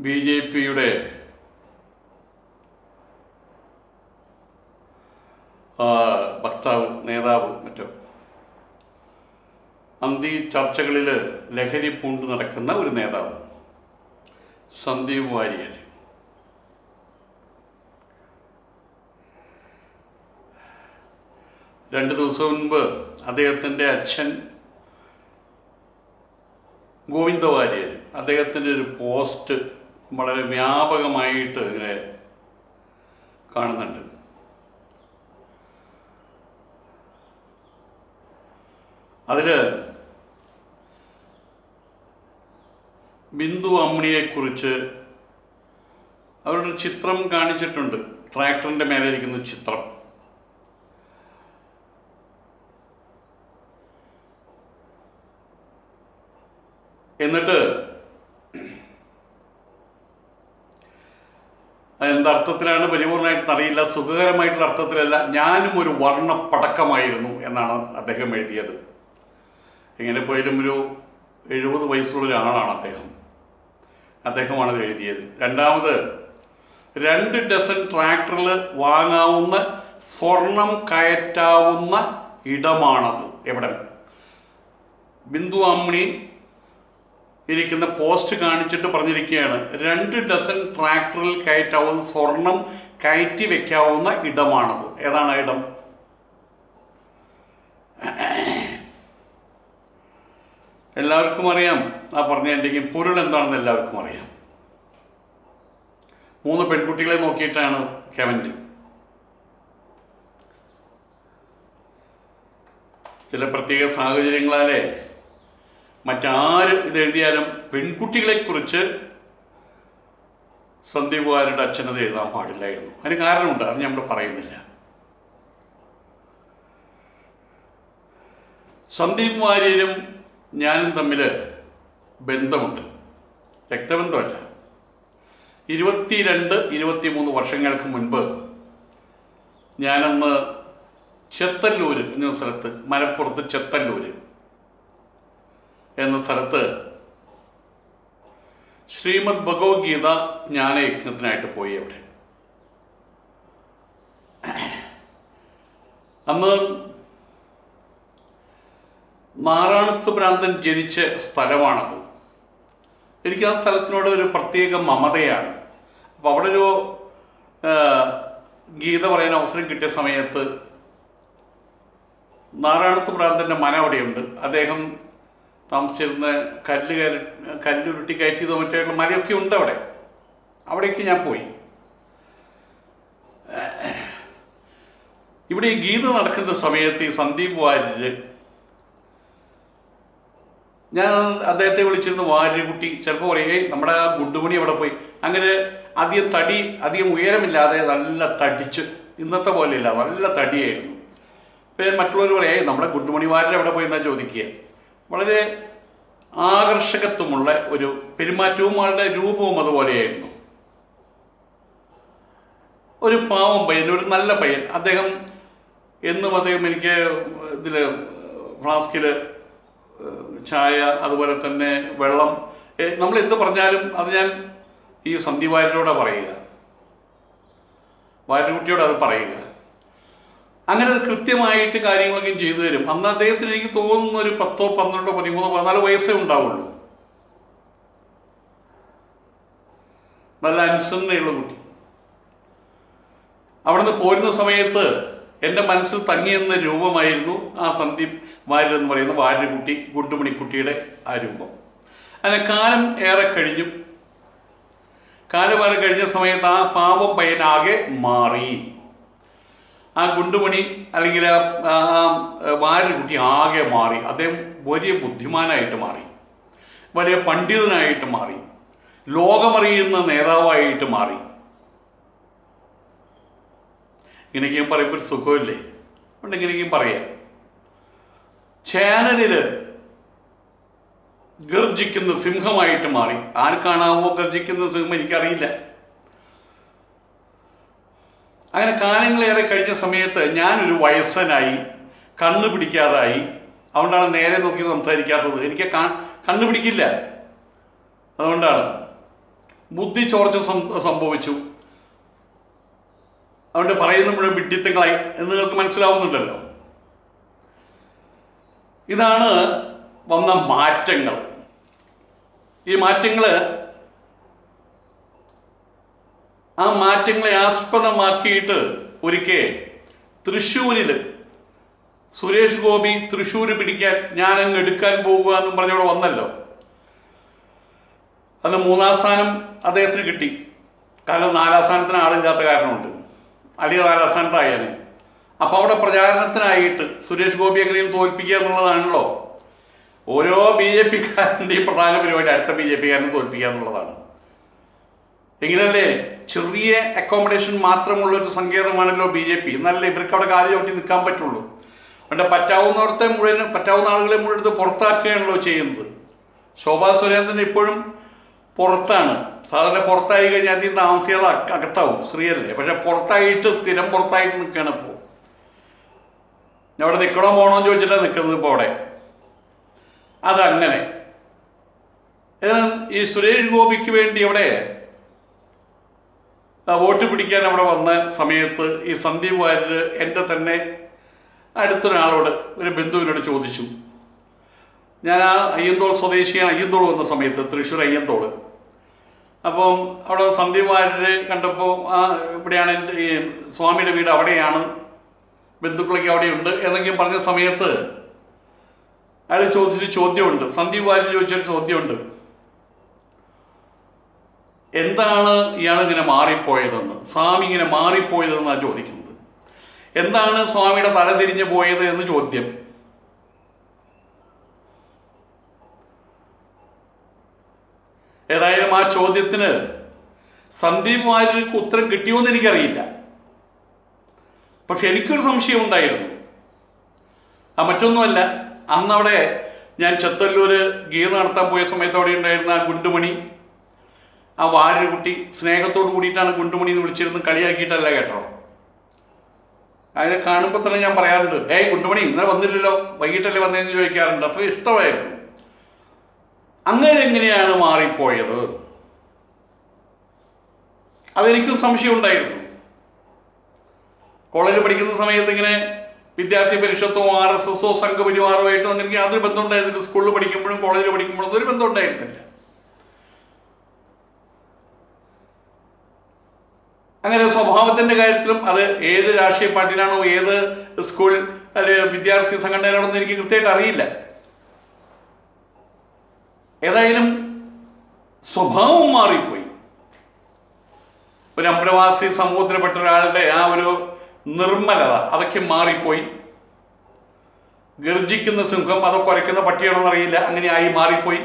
BJPയുടെ വക്താവ് നേതാവ് മറ്റോ അന്തി ചർച്ചകളിൽ ലഹരി പൂണ്ട് നടക്കുന്ന ഒരു നേതാവ് സന്ദീപ് വാര്യർ രണ്ട് ദിവസം മുൻപ് അദ്ദേഹത്തിൻ്റെ അച്ഛൻ ഗോവിന്ദ വാര്യർ അദ്ദേഹത്തിൻ്റെ ഒരു പോസ്റ്റ് വളരെ വ്യാപകമായിട്ട് ഇങ്ങനെ കാണുന്നുണ്ട്. അതിൽ ബിന്ദു അമ്മിണിയെക്കുറിച്ച് അവരുടെ ചിത്രം കാണിച്ചിട്ടുണ്ട്. ട്രാക്ടറിൻ്റെ മേലെ ഇരിക്കുന്ന ചിത്രം. എന്നിട്ട് എന്തർത്ഥത്തിലാണ് പരിപൂർണമായിട്ട് അറിയില്ല, സുഖകരമായിട്ടുള്ള അർത്ഥത്തിലല്ല, ഞാനും ഒരു വർണ്ണപ്പടക്കമായിരുന്നു എന്നാണ് അദ്ദേഹം എഴുതിയത്. എങ്ങനെ പോയാലും ഒരു 70 വയസ്സുള്ള ഒരാളാണ് അദ്ദേഹമാണ് എഴുതിയത്. രണ്ടാമത് 2 ഡസൻ ട്രാക്ടറിൽ വാങ്ങാവുന്ന സ്വർണം കയറ്റാവുന്ന ഇടമാണത്. എവിടെ? ബിന്ദു അമ്മിണി ഇരിക്കുന്ന പോസ്റ്റ് കാണിച്ചിട്ട് പറഞ്ഞിരിക്കുകയാണ് 2 ഡസൻ ട്രാക്ടറിൽ കയറ്റാവുന്ന സ്വർണം കയറ്റി വെക്കാവുന്ന ഇടമാണത്. ഏതാണ് ആ ഇടം? എല്ലാവർക്കും അറിയാം. ആ പറഞ്ഞതിൻ്റെയും പൊരുൾ എന്താണെന്ന് എല്ലാവർക്കും അറിയാം. 3 പെൺകുട്ടികളെ നോക്കിയിട്ടാണ് കമന്റ്. ചില പ്രത്യേക സാഹചര്യങ്ങളാലേ മറ്റാരും ഇത് എഴുതിയാലും പെൺകുട്ടികളെക്കുറിച്ച് സന്ദീപ് വാര്യരുടെ അച്ഛനത് എഴുതാൻ പാടില്ലായിരുന്നു. അതിന് കാരണമുണ്ട്, അത് നമ്മൾ പറയുന്നില്ല. സന്ദീപ് വാര്യരും ഞാനും തമ്മിൽ ബന്ധമുണ്ട്, രക്തബന്ധമല്ല. 22-23 വർഷങ്ങൾക്ക് മുൻപ് ഞാനന്ന് ചെത്തല്ലൂർ എന്ന സ്ഥലത്ത്, മലപ്പുറത്ത് ചെത്തല്ലൂർ എന്ന സ്ഥലത്ത് ശ്രീമദ് ഭഗവത്ഗീത ജ്ഞാനയജ്ഞത്തിനായിട്ട് പോയി. അവിടെ അന്ന് നാറാണത്ത് ഭ്രാന്തൻ ജനിച്ച സ്ഥലമാണത്. എനിക്ക് ആ സ്ഥലത്തിനോട് ഒരു പ്രത്യേക മമതയാണ്. അപ്പം അവിടെ ഒരു ഗീത പറയാൻ അവസരം കിട്ടിയ സമയത്ത് നാറാണത്ത് ഭ്രാന്തൻ്റെ മന അവിടെയുണ്ട്. അദ്ദേഹം താമസിച്ചിരുന്ന കല്ലുരുട്ടി കയറ്റിയതോ മറ്റേയുള്ള മലയൊക്കെ ഉണ്ട് അവിടെ. അവിടേക്ക് ഞാൻ പോയി. ഇവിടെ ഈ ഗീത നടക്കുന്ന സമയത്ത് ഈ സന്ദീപ് വാര്യർ, ഞാൻ അദ്ദേഹത്തെ വിളിച്ചിരുന്നു വാര്യകുട്ടി. ചിലപ്പോൾ പറയേ നമ്മുടെ ആ ഗുണ്ടുമണി അവിടെ പോയി. അങ്ങനെ അധികം ഉയരമില്ലാതെ നല്ല തടിച്ച്, ഇന്നത്തെ പോലെയില്ല, നല്ല തടിയായിരുന്നു. പിന്നെ മറ്റുള്ളവർ പറയേ നമ്മുടെ ഗുണ്ടുമണി വാര്യർ എവിടെ പോയി എന്നാണ് ചോദിക്കുക. വളരെ ആകർഷകത്വമുള്ള ഒരു പെരുമാറ്റവും ആളുടെ രൂപവും അതുപോലെയായിരുന്നു. ഒരു പാവം പയ്യൻ, ഒരു നല്ല പയ്യൻ. അദ്ദേഹം എനിക്ക് ഇതിൽ ഫ്ലാസ്കിൽ ചായ, അതുപോലെ തന്നെ വെള്ളം, നമ്മൾ എന്ത് പറഞ്ഞാലും അത് ഞാൻ ഈ സന്ദീപ് വാര്യരോടാണ് പറയുക, വാര്യകുട്ടിയോട് അത് പറയുക. അങ്ങനെ കൃത്യമായിട്ട് കാര്യങ്ങളൊക്കെ ചെയ്തു തരും. അന്ന് അദ്ദേഹത്തിന് എനിക്ക് തോന്നുന്ന ഒരു 10, 12, 13, 14 വയസ്സേ ഉണ്ടാവുള്ളൂ. നല്ല അനുസരണയുള്ള കുട്ടി. അവിടുന്ന് പോരുന്ന സമയത്ത് എൻ്റെ മനസ്സിൽ തങ്ങിയെന്ന രൂപമായിരുന്നു ആ സന്ദീപ് വാര്യർ എന്ന് പറയുന്ന വാര്യകുട്ടി, ഗുണ്ടുമണിക്കുട്ടിയുടെ ആ രൂപം. അങ്ങനെ കാലം ഏറെ കഴിഞ്ഞു. കാലം കഴിഞ്ഞ സമയത്ത് ആ പാവം പയ്യനാകെ മാറി. ആ ഗുണ്ടുമണി അല്ലെങ്കിൽ ആ വാര്യകുട്ടി ആകെ മാറി. അദ്ദേഹം വലിയ ബുദ്ധിമാനായിട്ട് മാറി, വലിയ പണ്ഡിതനായിട്ട് മാറി, ലോകമറിയുന്ന നേതാവായിട്ട് മാറി. ഇങ്ങനെയൊക്കെയും പറയുമ്പോൾ ഒരു സുഖമില്ലേ? അതുകൊണ്ട് ഇങ്ങനെയൊക്കെയും പറയാം. ചാനലിൽ ഗർജിക്കുന്ന സിംഹമായിട്ട് മാറി. ആർക്കാണാവോ ഗർജിക്കുന്ന സിംഹം, എനിക്കറിയില്ല. അങ്ങനെ കാലങ്ങളേറെ കഴിഞ്ഞ സമയത്ത് ഞാനൊരു വയസ്സനായി, കണ്ണു പിടിക്കാതായി. അതുകൊണ്ടാണ് നേരെ നോക്കി സംസാരിക്കാത്തത്. എനിക്ക് കണ്ണു പിടിക്കില്ല. അതുകൊണ്ടാണ് ബുദ്ധി ചോർച്ച സംഭവിച്ചു, അതുകൊണ്ട് പറയുന്ന മുഴുവൻ വിഡ്ഢിത്തങ്ങളായി എന്ന് നിങ്ങൾക്ക് മനസ്സിലാവുന്നുണ്ടല്ലോ. ഇതാണ് വന്ന മാറ്റങ്ങൾ. ഈ മാറ്റങ്ങളെ ആസ്പദമാക്കിയിട്ട് ഒരിക്കൽ തൃശ്ശൂരിൽ സുരേഷ് ഗോപി തൃശ്ശൂർ പിടിക്കാൻ ഞാനങ്ങ് എടുക്കാൻ പോകുക എന്നും പറഞ്ഞവിടെ വന്നല്ലോ. അത് 3-ാം സ്ഥാനം അദ്ദേഹത്തിന് കിട്ടി. കാരണം 4-ാം സ്ഥാനത്തിന് ആളില്ലാത്ത കാരണമുണ്ട്. അല്ലെങ്കിൽ 4-ാം സ്ഥാനത്തായാലും. അപ്പോൾ അവിടെ പ്രചാരണത്തിനായിട്ട് സുരേഷ് ഗോപി എങ്ങനെയും തോൽപ്പിക്കുക എന്നുള്ളതാണല്ലോ ഓരോ BJP-കാരൻ്റെയും പ്രധാന പരിപാടി. അടുത്ത BJP-കാരനെ തോൽപ്പിക്കുക എന്നുള്ളതാണ്. എങ്ങനെയല്ലേ, ചെറിയ അക്കോമഡേഷൻ മാത്രമുള്ളൊരു സങ്കേതമാണല്ലോ BJP. എന്നല്ലേ ഇവർക്ക് അവിടെ കാല് ചവിട്ടി നിൽക്കാൻ പറ്റുള്ളൂ. അതുകൊണ്ട് പറ്റാവുന്ന ആളുകളെ മുഴുവൻ എടുത്ത് പുറത്താക്കുകയാണല്ലോ ചെയ്യുന്നത്. ശോഭാ സുരേന്ദ്രൻ ഇപ്പോഴും പുറത്താണ്. സാധാരണ പുറത്തായി കഴിഞ്ഞാൽ ആദ്യം താമസിയാതെ അകത്താവും, സ്ത്രീയല്ലേ. പക്ഷെ സ്ഥിരം പുറത്തായിട്ട് നിൽക്കുകയാണ് ഇപ്പോൾ. അവിടെ നിൽക്കണോ പോകണോ എന്ന് ചോദിച്ചിട്ടാണ് നിൽക്കുന്നത് ഇപ്പോൾ അവിടെ. അതങ്ങനെ ഈ സുരേഷ് ഗോപിക്ക് വേണ്ടി അവിടെ വോട്ട് പിടിക്കാൻ അവിടെ വന്ന സമയത്ത് ഈ സന്ദീപ് വാര്യർ എൻ്റെ തന്നെ അടുത്തൊരാളോട്, ഒരു ബന്ധുവിനോട് ചോദിച്ചു. ഞാൻ ആ അയ്യന്തോൾ സ്വദേശിയാണ്. അയ്യന്തോൾ വന്ന സമയത്ത് തൃശ്ശൂർ അയ്യന്തോൾ. അപ്പം അവിടെ സന്ദീപ് വാര്യരെ കണ്ടപ്പോൾ ഇവിടെയാണ് എൻ്റെ ഈ സ്വാമിയുടെ വീട്, അവിടെയാണ്, ബന്ധുക്കളൊക്കെ അവിടെയുണ്ട് എന്നൊക്കെ പറഞ്ഞ സമയത്ത് അയാൾ ചോദിച്ചൊരു ചോദ്യമുണ്ട്. സന്ദീപ് വാര്യർ ചോദിച്ചൊരു ചോദ്യമുണ്ട്, എന്താണ് ഇയാളിങ്ങനെ മാറിപ്പോയതെന്ന്, സ്വാമി ഇങ്ങനെ മാറിപ്പോയതെന്നാണ് ചോദിക്കുന്നത്. എന്താണ് സ്വാമിയുടെ തല തിരിഞ്ഞു പോയത് എന്ന് ചോദ്യം. ഏതായാലും ആ ചോദ്യത്തിന് സന്ദീപ് വാര്യർക്ക് ഉത്തരം കിട്ടിയോന്ന് എനിക്കറിയില്ല. പക്ഷെ എനിക്കൊരു സംശയം ഉണ്ടായിരുന്നു. മറ്റൊന്നുമല്ല, അന്നവിടെ ഞാൻ ചെത്തല്ലൂർ ഗീത നടത്താൻ പോയ സമയത്ത് അവിടെ ഉണ്ടായിരുന്ന ആ ഗുണ്ടുമണി, ആ വാര്യർകുട്ടി സ്നേഹത്തോട് കൂടിയിട്ടാണ് ഗുണ്ടുമണി എന്ന് വിളിച്ചിരുന്ന്, കളിയാക്കിയിട്ടല്ല കേട്ടോ. അതിനെ കാണുമ്പോൾ തന്നെ ഞാൻ പറയാറുണ്ട്, ഗുണ്ടുമണി ഇന്നലെ വന്നില്ലല്ലോ, വൈകിട്ടല്ലേ വന്നതെന്ന് ചോദിക്കാറുണ്ട്. അത്ര ഇഷ്ടമായിരുന്നു. അങ്ങനെ എങ്ങനെയാണ് മാറിപ്പോയത്? അതെനിക്കും സംശയം ഉണ്ടായിരുന്നു. കോളേജിൽ പഠിക്കുന്ന സമയത്ത് ഇങ്ങനെ വിദ്യാർത്ഥി പരിഷത്തോ RSSO സംഘപരിവാറോ ആയിട്ട് എനിക്ക് യാതൊരു ബന്ധം ഉണ്ടായിരുന്നില്ല. സ്കൂളിൽ പഠിക്കുമ്പോഴും കോളേജിൽ പഠിക്കുമ്പോഴും ഒരു ബന്ധം ഉണ്ടായിരുന്നില്ല. അങ്ങനെ സ്വഭാവത്തിന്റെ കാര്യത്തിലും അത് ഏത് രാഷ്ട്രീയ പാർട്ടിയിലാണോ ഏത് സ്കൂൾ അല്ലെങ്കിൽ വിദ്യാർത്ഥി സംഘടനയാണോ എന്ന് എനിക്ക് കൃത്യമായിട്ട് അറിയില്ല. ഏതായാലും സ്വഭാവം മാറിപ്പോയി. ഒരു അമ്പ്രവാസി സമൂഹത്തിൽപ്പെട്ട ഒരാളുടെ ആ ഒരു നിർമ്മലത അതൊക്കെ മാറിപ്പോയി. ഗർജിക്കുന്ന സിംഹം അതോ കുരയ്ക്കുന്ന പട്ടിയാണോന്ന് അറിയില്ല, അങ്ങനെ ആയി മാറിപ്പോയി.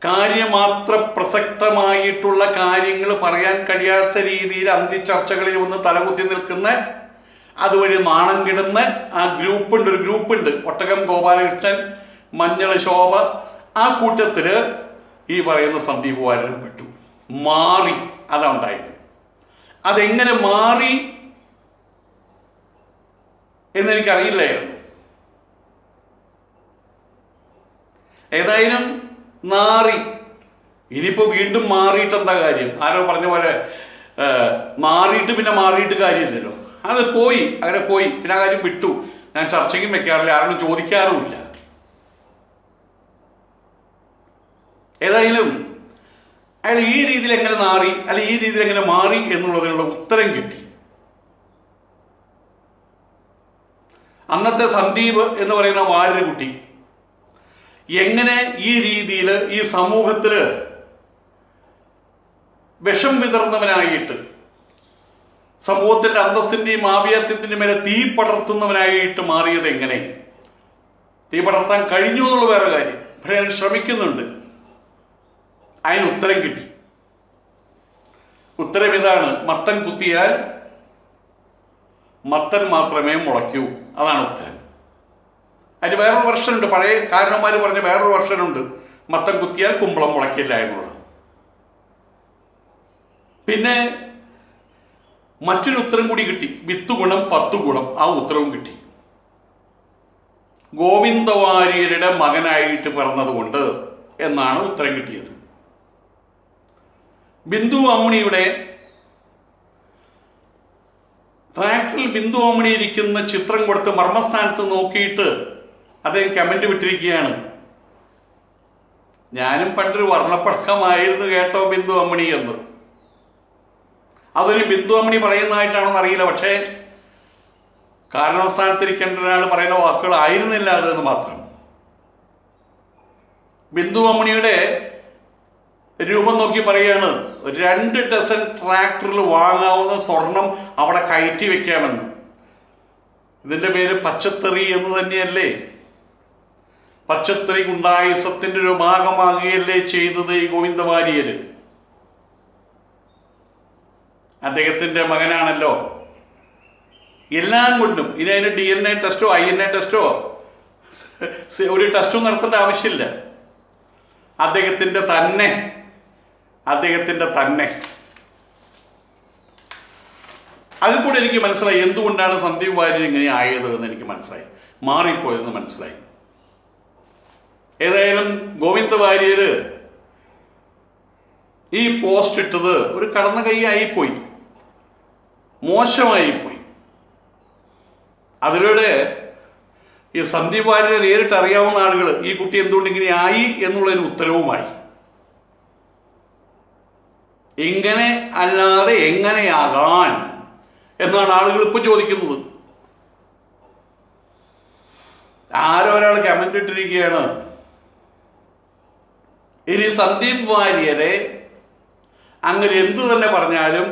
കാര്യമാത്ര പ്രസക്തമായിട്ടുള്ള കാര്യങ്ങൾ പറയാൻ കഴിയാത്ത രീതിയിൽ അന്തിച്ചർച്ചകളിൽ ഒന്ന് തലകുത്തി നിൽക്കുന്ന, അതുവഴി നാണം കിടുന്ന ഒരു ഗ്രൂപ്പുണ്ട്. ഒട്ടകം ഗോപാലകൃഷ്ണൻ, മഞ്ഞൾ ശോഭ, ആ കൂട്ടത്തില് ഈ പറയുന്ന സന്ദീപ് വാര്യരും പെട്ടു. മാറി, അതാ ഉണ്ടായത്. അതെങ്ങനെ മാറി എന്നെനിക്കറിയില്ലായിരുന്നു. ഏതായാലും മാറി. ഇനിയിപ്പോ വീണ്ടും മാറിയിട്ട് എന്താ കാര്യം? ആരോ പറഞ്ഞ പോലെ മാറിയിട്ട് പിന്നെ മാറിയിട്ട് കാര്യമില്ലല്ലോ. അത് പോയി, അങ്ങനെ പോയി. പിന്നെ ആ കാര്യം വിട്ടു. ഞാൻ ചർച്ചയ്ക്കും വെക്കാറില്ല, ആരോടും ചോദിക്കാറുമില്ല. ഏതായാലും അയാൾ ഈ രീതിയിൽ എങ്ങനെ മാറി, അല്ലെ ഈ രീതിയിൽ എങ്ങനെ മാറി എന്നുള്ളതിനുള്ള ഉത്തരം കിട്ടി. അന്നത്തെ സന്ദീപ് എന്ന് പറയുന്ന വാര്യർകുട്ടി എങ്ങനെ ഈ രീതിയിൽ ഈ സമൂഹത്തില് വിഷം വിതർന്നവനായിട്ട്, സമൂഹത്തിന്റെ അന്തസ്സിന്റെയും ആഭിയാത്യത്തിന്റെയും മേലെ തീ പടർത്തുന്നവനായിട്ട് മാറിയത് എങ്ങനെ? തീ പടർത്താൻ കഴിഞ്ഞു എന്നുള്ള വേറെ കാര്യം, പക്ഷെ ഞാൻ ശ്രമിക്കുന്നുണ്ട്. അതിന് ഉത്തരം കിട്ടി. ഉത്തരം ഇതാണ്: മത്തൻ കുത്തിയാൽ മത്തൻ മാത്രമേ മുളയ്ക്കൂ. അതാണ് ഉത്തരം. അതിന് വേറൊരു വെർഷനുണ്ട്. പഴയ കാരണവന്മാർ പറഞ്ഞ വേറൊരു വെർഷനുണ്ട്: മത്തൻ കുത്തിയാൽ കുമ്പളം മുളയ്ക്കില്ല എന്നുള്ളത്. പിന്നെ മറ്റൊരു ഉത്തരം കൂടി കിട്ടി: 10 ഗുണം 10 ഗുണം. ആ ഉത്തരവും കിട്ടി. ഗോവിന്ദ വാര്യരുടെ മകനായിട്ട് പിറന്നതുകൊണ്ട് എന്നാണ് ഉത്തരം കിട്ടിയത്. ബിന്ദു അമ്മിണിയുടെ ട്രാക്ടറിൽ ബിന്ദു അമ്മിണി ഇരിക്കുന്ന ചിത്രം കൊടുത്ത് മർമ്മസ്ഥാനത്ത് നോക്കിയിട്ട് അദ്ദേഹം കമന്റ് വിട്ടിരിക്കുകയാണ്, ഞാനും പണ്ടൊരു വർണ്ണപ്പടക്കമായിരുന്നു കേട്ടോ ബിന്ദു അമ്മിണി എന്ന്. അതൊരു ബിന്ദു അമ്മിണി പറയുന്നതായിട്ടാണെന്ന് അറിയില്ല, പക്ഷേ കാരണസ്ഥാനത്തിരിക്കേണ്ട ഒരാൾ പറയുന്ന വാക്കുകൾ ആയിരുന്നില്ല അതെന്ന് മാത്രം. ബിന്ദു അമ്മിണിയുടെ രൂപം നോക്കി പറയുകയാണ്, 2 ഡസൻ ട്രാക്ടറിൽ വാങ്ങാവുന്ന സ്വർണം അവിടെ കയറ്റി വെക്കാമെന്ന്. ഇതിന്റെ പേര് പച്ചത്തെറി എന്ന് തന്നെയല്ലേ? പച്ചത്തെറി ഗുണ്ടായുസത്തിന്റെ ഒരു ഭാഗമാകുകയല്ലേ ചെയ്തത് ഈ ഗോവിന്ദ വാര്യര്? അദ്ദേഹത്തിന്റെ മകനാണല്ലോ. എല്ലാം കൊണ്ടും ഇനി അതിന് DNA ടെസ്റ്റോ INA ടെസ്റ്റോ ഒരു ടെസ്റ്റും നടത്തേണ്ട ആവശ്യമില്ല. അദ്ദേഹത്തിന്റെ തന്നെ അതിൽ കൂടെ എനിക്ക് മനസ്സിലായി എന്തുകൊണ്ടാണ് സന്ദീപ് വാര്യർ ഇങ്ങനെ ആയത് എന്ന് എനിക്ക് മനസ്സിലായി, മാറിപ്പോയതെന്ന് മനസ്സിലായി. ഏതായാലും ഗോവിന്ദ വാര്യര് ഈ പോസ്റ്റ് ഇട്ടത് ഒരു കടന്ന കൈ ആയിപ്പോയി, മോശമായിപ്പോയി. അതിലൂടെ ഈ സന്ദീപ് വാര്യരെ നേരിട്ട് അറിയാവുന്ന ആളുകൾ ഈ കുട്ടി എന്തുകൊണ്ട് ഇങ്ങനെ ആയി എന്നുള്ളതിന് ഉത്തരവുമായി. ഇങ്ങനെ അല്ലാതെ എങ്ങനെയാകാൻ എന്നാണ് ആളുകൾ ഇപ്പൊ ചോദിക്കുന്നത്. ആരൊരാൾ കമന്റ് ഇട്ടിരിക്കുകയാണ്, ഇനി സന്ദീപ് വാര്യരെ അങ്ങനെ എന്തു തന്നെ പറഞ്ഞാലും,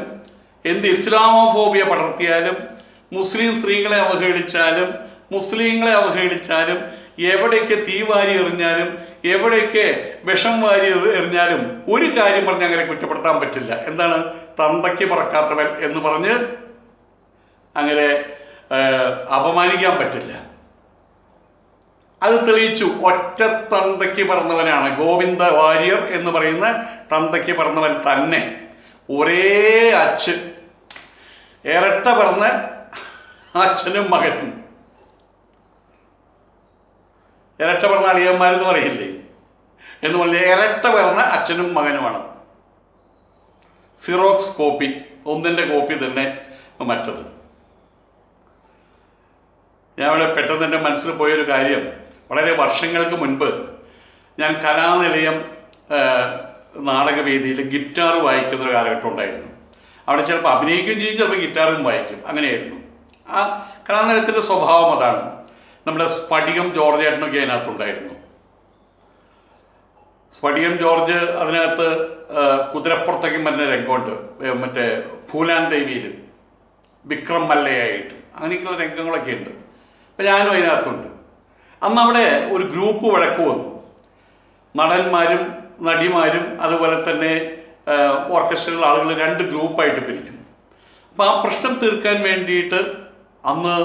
എന്ത് ഇസ്ലാമോഫോബിയ പടർത്തിയാലും, മുസ്ലിം സ്ത്രീകളെ അവഹേളിച്ചാലും, മുസ്ലിങ്ങളെ അവഹേളിച്ചാലും, എവിടേക്ക് തീ വാരി എറിഞ്ഞാലും, എവിടേക്ക് വിഷം വാരി എറിഞ്ഞാലും ഒരു കാര്യം പറഞ്ഞ് അങ്ങനെ കുറ്റപ്പെടുത്താൻ പറ്റില്ല. എന്താണ്? തന്തയ്ക്ക് പറക്കാത്തവൻ എന്ന് പറഞ്ഞ് അങ്ങനെ അപമാനിക്കാൻ പറ്റില്ല. അത് തെളിയിച്ചു. ഒറ്റ തന്തയ്ക്ക് പറന്നവനാണ് ഗോവിന്ദ വാര്യർ എന്ന് പറയുന്ന തന്തയ്ക്ക് പറന്നവൻ തന്നെ. ഒരേ അച്ഛൻ, ഇരട്ട പറന്ന അച്ഛനും മകനും. ഇരട്ട പറഞ്ഞ അളിയന്മാരെന്ന് പറയില്ലേ എന്ന് പറഞ്ഞ ഇരട്ട പറഞ്ഞ അച്ഛനും മകനുമാണ്. സിറോക്സ് കോപ്പി, ഒന്നിൻ്റെ കോപ്പി തന്നെ മറ്റത്. ഞാൻ ഇവിടെ പെട്ടെന്ന് എൻ്റെ മനസ്സിൽ പോയൊരു കാര്യം, വളരെ വർഷങ്ങൾക്ക് മുൻപ് ഞാൻ കലാനിലയം നാടകവേദിയിൽ ഗിറ്റാർ വായിക്കുന്നൊരു കാലഘട്ടം ഉണ്ടായിരുന്നു. അവിടെ ചിലപ്പോൾ അഭിനയിക്കുകയും ചെയ്യും, ചിലപ്പോൾ ഗിറ്റാറും വായിക്കും, അങ്ങനെയായിരുന്നു. ആ കലാനിലയത്തിൻ്റെ സ്വഭാവം അതാണ്. നമ്മുടെ സ്ഫടികം ജോർജ് ഏട്ടനൊക്കെ അതിനകത്തുണ്ടായിരുന്നു. സ്ഫടികം ജോർജ് അതിനകത്ത് കുതിരപ്പുറത്തേക്കും വരുന്ന രംഗമുണ്ട്, മറ്റേ ഫൂലാൻ ദേവിയിൽ വിക്രം മല്ലയായിട്ട്, അങ്ങനെയൊക്കെയുള്ള രംഗങ്ങളൊക്കെ ഉണ്ട്. അപ്പം ഞാനും അതിനകത്തുണ്ട്. അന്ന് അവിടെ ഒരു ഗ്രൂപ്പ് വഴക്ക് വന്നു. നടന്മാരും നടിമാരും അതുപോലെ തന്നെ ഓർക്കസ്ട്രയിലുള്ള ആളുകൾ 2 ഗ്രൂപ്പായിട്ട് പിരിക്കും. അപ്പം ആ പ്രശ്നം തീർക്കാൻ വേണ്ടിയിട്ട് അന്ന്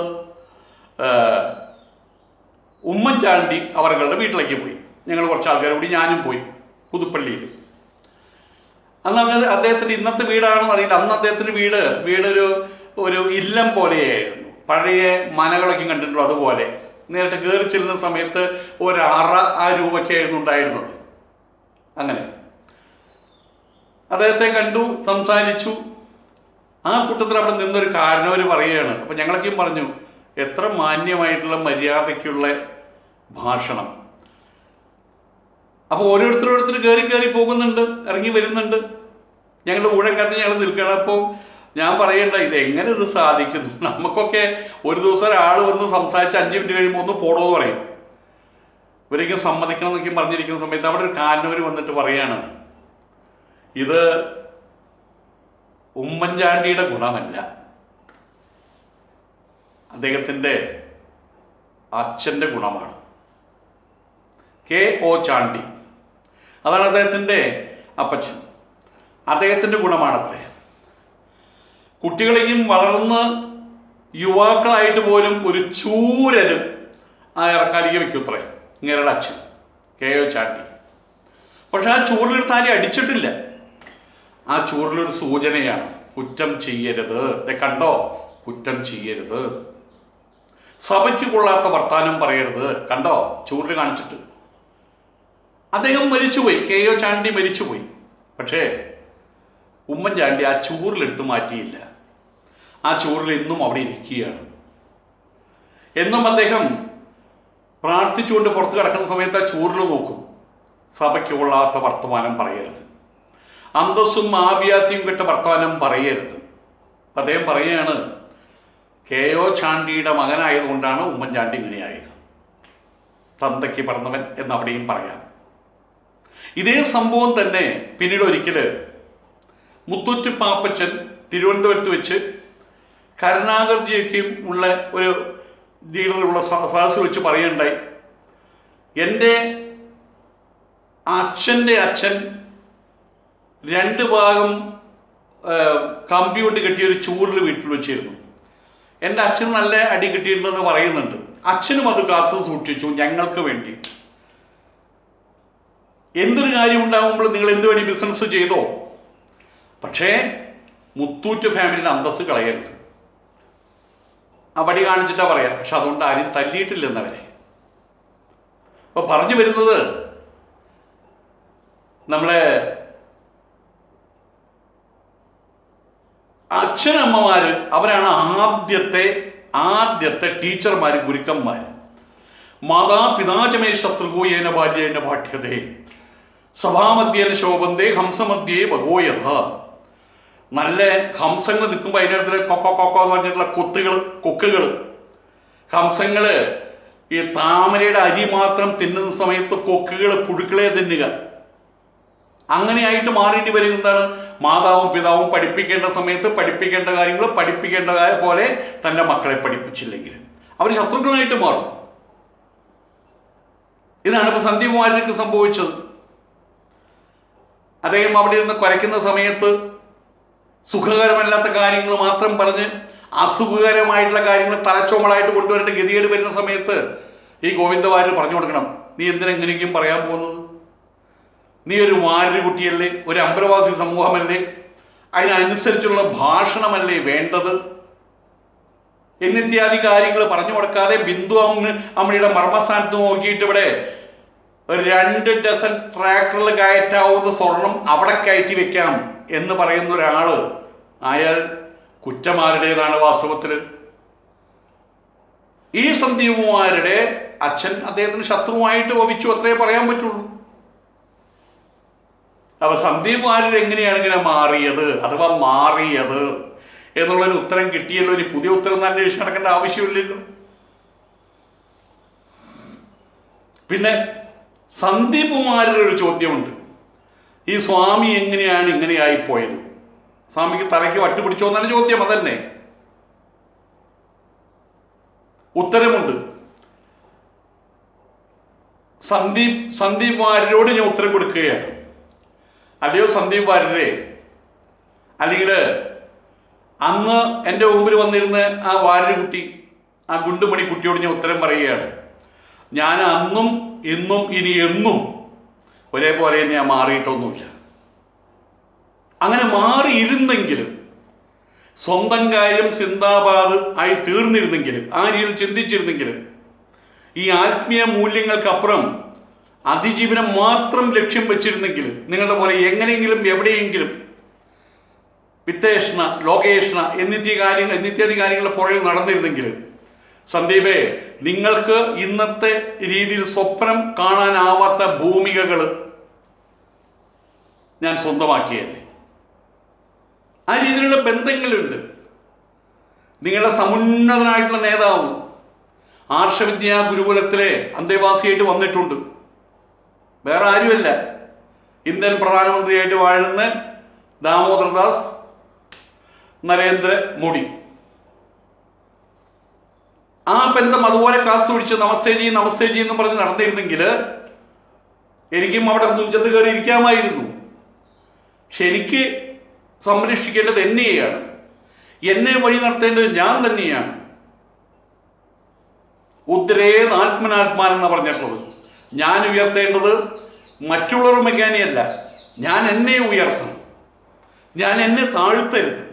ഉമ്മൻചാണ്ടി അവരുടെ വീട്ടിലേക്ക് പോയി. ഞങ്ങൾ കുറച്ച് ആൾക്കാർ കൂടി, ഞാനും പോയി പുതുപ്പള്ളിയിൽ. അന്ന് അദ്ദേഹത്തിൻ്റെ ഇന്നത്തെ വീടാണെന്ന് അറിയില്ല. അന്ന് അദ്ദേഹത്തിൻ്റെ വീടൊരു ഇല്ലം പോലെയായിരുന്നു. പഴയ മനകളൊക്കെ കണ്ടിട്ടുള്ളൂ അതുപോലെ. നേരിട്ട് കയറി ചെല്ലുന്ന സമയത്ത് ആ രൂപയ്ക്കായിരുന്നു ഉണ്ടായിരുന്നത്. അങ്ങനെ അദ്ദേഹത്തെ കണ്ടു, സംസാരിച്ചു. ആ കൂട്ടത്തിൽ അവിടെ നിന്നൊരു കാരണവർ പറയുകയാണ്. അപ്പം ഞങ്ങളൊക്കെയും പറഞ്ഞു, എത്ര മാന്യമായിട്ടുള്ള മര്യാദയ്ക്കുള്ള ഭാഷണം. അപ്പോൾ ഓരോരുത്തർ കയറി പോകുന്നുണ്ട്, ഇറങ്ങി വരുന്നുണ്ട്. ഞങ്ങളുടെ ഊഴം കത്ത് ഞങ്ങൾ നിൽക്കണം. അപ്പോൾ ഞാൻ പറയണ്ട, ഇതെങ്ങനെ ഇത് സാധിക്കുന്നു? നമുക്കൊക്കെ ഒരു ദിവസം ഒരാൾ വന്ന് സംസാരിച്ച് 5 മിനിറ്റ് കഴിയുമ്പോൾ ഒന്ന് പോടോന്ന് പറയും. ഇവരൊക്കെ സമ്മതിക്കണം എന്നൊക്കെ പറഞ്ഞിരിക്കുന്ന സമയത്ത് അവിടെ ഒരു കാരണവർ വന്നിട്ട് പറയാണ്, ഇത് ഉമ്മൻചാണ്ടിയുടെ ഗുണമല്ല, അദ്ദേഹത്തിൻ്റെ അച്ഛൻ്റെ ഗുണമാണ്. K.O. ചാണ്ടി, അതാണ് അദ്ദേഹത്തിൻ്റെ അപ്പച്ചൻ. അദ്ദേഹത്തിൻ്റെ ഗുണമാണത്രേ. കുട്ടികളെയും വളർന്ന് യുവാക്കളായിട്ട് പോലും ഒരു ചൂരൽ ആ ഇറക്കാലിക്ക് വെക്കൂത്രേ ഇങ്ങനെയുള്ള അച്ഛൻ K.O. ചാണ്ടി. പക്ഷെ ആ ചൂരിലെടുത്ത് ആരും അടിച്ചിട്ടില്ല. ആ ചൂരിലൊരു സൂചനയാണ്, കുറ്റം ചെയ്യരുത്. കണ്ടോ, കുറ്റം ചെയ്യരുത്. സഭയ്ക്ക് കൊള്ളാത്ത വർത്താനം പറയരുത്. കണ്ടോ, ചൂരിൽ കാണിച്ചിട്ട്. അദ്ദേഹം മരിച്ചുപോയി, K.O. ചാണ്ടി മരിച്ചുപോയി. പക്ഷേ ഉമ്മൻചാണ്ടി ആ ചൂറിലെടുത്ത് മാറ്റിയില്ല. ആ ചൂറിൽ ഇന്നും അവിടെ ഇരിക്കുകയാണ്. എന്നും അദ്ദേഹം പ്രാർത്ഥിച്ചുകൊണ്ട് പുറത്ത് കിടക്കുന്ന സമയത്ത് ആ ചൂറിൽ നോക്കും. സഭയ്ക്ക് കൊള്ളാത്ത വർത്തമാനം പറയരുത്, അന്തസ്സും ആഭിയാത്യവും കെട്ട വർത്തമാനം പറയരുത്. അദ്ദേഹം പറയുകയാണ്, KO ചാണ്ടിയുടെ മകനായതുകൊണ്ടാണ് ഉമ്മൻചാണ്ടി ഇങ്ങനെയായത്, തന്തയ്ക്ക് പറഞ്ഞവൻ എന്നവിടെയും പറയാം. ഇതേ സംഭവം തന്നെ പിന്നീട് ഒരിക്കൽ മുത്തൂറ്റ് പാപ്പച്ചൻ തിരുവനന്തപുരത്ത് വെച്ച് കരുണാകർജിയൊക്കെയും ഉള്ള ഒരു ലീഡറുള്ള സദസ് വെച്ച് പറയുകയുണ്ടായി, എൻ്റെ അച്ഛൻ്റെ അച്ഛൻ 2 ഭാഗം കമ്പി കൊണ്ട് കെട്ടിയൊരു ചൂറിൽ വീട്ടിൽ വെച്ചിരുന്നു. എൻ്റെ അച്ഛന് നല്ല അടി കിട്ടിയിട്ടുണ്ടെന്ന് പറയുന്നുണ്ട്. അച്ഛനും അത് കാത്തു സൂക്ഷിച്ചു ഞങ്ങൾക്ക് വേണ്ടി. എന്തൊരു കാര്യം ഉണ്ടാകുമ്പോൾ നിങ്ങൾ എന്ത് വേണ്ടി ബിസിനസ് ചെയ്തോ, പക്ഷേ മുത്തൂറ്റ് ഫാമിലിയുടെ അന്തസ്സ് കളയരുത്. ആ വടി കാണിച്ചിട്ടാ പറയാം. പക്ഷെ അതുകൊണ്ട് ആരും തല്ലിയിട്ടില്ലെന്നവരെ. അപ്പൊ പറഞ്ഞു വരുന്നത്, നമ്മളെ അച്ഛനമ്മമാര് അവരാണ് ആദ്യത്തെ ടീച്ചർമാര്, ഗുരുക്കന്മാര്. മാതാപിതാചമേ ശത്രുഗോയേന ബാല്യേന പാഠ്യതേ സഭാമധ്യേന ശോഭന്തേ ഹംസമധ്യേ ഭഗോയഥ. നല്ല ഹംസങ്ങൾ നിൽക്കുമ്പോൾ അതിനടുത്ത് കൊക്കോ എന്ന് പറഞ്ഞിട്ടുള്ള കൊക്കുകൾ ഹംസങ്ങള് ഈ താമരയുടെ അരി മാത്രം തിന്നുന്ന സമയത്ത് കൊക്കുകൾ പുഴുക്കളെ തിന്നുക. അങ്ങനെയായിട്ട് മാറേണ്ടി വരും. എന്താണ്? മാതാവും പിതാവും പഠിപ്പിക്കേണ്ട സമയത്ത് പഠിപ്പിക്കേണ്ട കാര്യങ്ങൾ പഠിപ്പിക്കേണ്ടതായ പോലെ തൻ്റെ മക്കളെ പഠിപ്പിച്ചില്ലെങ്കിൽ അവർ ശത്രുക്കളായിട്ട് മാറും. ഇതാണ് ഇപ്പൊ സന്ദീപ് വാര്യർക്ക് സംഭവിച്ചത്. അദ്ദേഹം അവിടെ ഇരുന്ന് കുരയ്ക്കുന്ന സമയത്ത് സുഖകരമല്ലാത്ത കാര്യങ്ങൾ മാത്രം പറഞ്ഞ് അസുഖകരമായിട്ടുള്ള കാര്യങ്ങൾ തലച്ചോമളായിട്ട് കൊണ്ടുവരേണ്ട ഗതികേട് വരുന്ന സമയത്ത് ഈ ഗോവിന്ദ വാര്യർ പറഞ്ഞു കൊടുക്കണം, നീ എന്തിനെങ്ങനെയൊക്കെയും പറയാൻ പോകുന്നത്? നീ ഒരു വാര്യർ കുട്ടിയല്ലേ, ഒരു അമ്പലവാസി സമൂഹമല്ലേ, അതിനനുസരിച്ചുള്ള ഭാഷണമല്ലേ വേണ്ടത് എന്നിത്യാദി കാര്യങ്ങൾ പറഞ്ഞു കൊടുക്കാതെ ബിന്ദു അമ്മയുടെ മർമ്മസ്ഥാനത്ത് നോക്കിയിട്ട് ഇവിടെ ഒരു 2 ഡസൻ ട്രാക്ടറിൽ കയറ്റാവുന്ന സ്വർണം അവിടെ കയറ്റി വെക്കാം എന്ന് പറയുന്ന ഒരാള് ആയാൽ കുറ്റമാരുടേതാണ് വാസ്തവത്തിൽ? ഈ സന്ദീപുമാരുടെ അച്ഛൻ അദ്ദേഹത്തിന് ശത്രുവായിട്ട് ഭവിച്ചു, അത്രേ പറയാൻ പറ്റുള്ളൂ. അപ്പൊ സന്ദീപ് വാര്യർ എങ്ങനെയാണ് ഇങ്ങനെ മാറിയത് അഥവാ മാറിയത് എന്നുള്ളൊരു ഉത്തരം കിട്ടിയല്ലോ. ഇനി പുതിയ ഉത്തരം അന്വേഷിച്ച് നടക്കേണ്ട ആവശ്യമില്ലല്ലോ. പിന്നെ സന്ദീപ് വാര്യരുടെ ഒരു ചോദ്യമുണ്ട്, ഈ സ്വാമി എങ്ങനെയാണ് ഇങ്ങനെയായിപ്പോയത്? സ്വാമിക്ക് തലയ്ക്ക് വട്ടുപിടിച്ചോ എന്നാണ് ചോദ്യം. അതന്നെ ഉത്തരമുണ്ട്. സന്ദീപ് വാര്യരോട് ഞാൻ ഉത്തരം കൊടുക്കുകയാണ്. അല്ലയോ സന്ദീപ് വാര്യരെ, അല്ലെങ്കിൽ അന്ന് എൻ്റെ മുമ്പിൽ വന്നിരുന്ന ആ വാര്യർ കുട്ടി, ആ ഗുണ്ടുമണി കുട്ടിയോട് ഞാൻ ഉത്തരം പറയുകയാണ്. ഞാൻ അന്നും ഇന്നും ഇനി എന്നും ഒരേപോലെ ഞാൻ മാറിയിട്ടൊന്നുമില്ല. അങ്ങനെ മാറിയിരുന്നെങ്കിൽ, സ്വന്തം കാര്യം ചിന്താബാധ് ആയി തീർന്നിരുന്നെങ്കിൽ, ആ രീതിയിൽ ചിന്തിച്ചിരുന്നെങ്കിൽ, ഈ ആത്മീയ മൂല്യങ്ങൾക്കപ്പുറം അതിജീവനം മാത്രം ലക്ഷ്യം വെച്ചിരുന്നെങ്കിൽ, നിങ്ങളുടെ പോലെ എങ്ങനെയെങ്കിലും എവിടെയെങ്കിലും വിത്തേഷണ ലോകേഷണ എന്നിത്യാദി കാര്യങ്ങളുടെ പുറകിൽ നടന്നിരുന്നെങ്കിൽ, സന്ദീപേ, നിങ്ങൾക്ക് ഇന്നത്തെ രീതിയിൽ സ്വപ്നം കാണാനാവാത്ത ഭൂമികകൾ ഞാൻ സ്വന്തമാക്കിയല്ലേ. ആ രീതിയിലുള്ള ബന്ധങ്ങളുണ്ട്. നിങ്ങളുടെ സമുന്നതനായിട്ടുള്ള നേതാവ് ആർഷവിദ്യാ ഗുരുകുലത്തിലെ അന്തേവാസിയായിട്ട് വന്നിട്ടുണ്ട്. വേറെ ആരുമല്ല, ഇന്ത്യൻ പ്രധാനമന്ത്രിയായിട്ട് വാഴുന്ന ദാമോദർദാസ് നരേന്ദ്ര മോഡി. ആ ബന്ധം അതുപോലെ കാത്തു പിടിച്ച് നമസ്തേ ജി എന്ന് പറഞ്ഞ് നടന്നിരുന്നെങ്കിൽ എനിക്കും അവിടെ തുഞ്ചത്ത് കയറി ഇരിക്കാമായിരുന്നു. പക്ഷെ എനിക്ക് സംരക്ഷിക്കേണ്ടത് എന്നെയാണ്, എന്നെ വഴി നടത്തേണ്ടത് ഞാൻ തന്നെയാണ്. ഉദ്രേത് ആത്മനാത്മാൻ എന്ന് പറഞ്ഞിട്ടുള്ളത്, ഞാൻ ഉയർത്തേണ്ടത് മറ്റുള്ളവർ മെക്കാനിയല്ല, ഞാൻ എന്നെ ഉയർത്തണം, ഞാൻ എന്നെ താഴ്ത്തരുത്.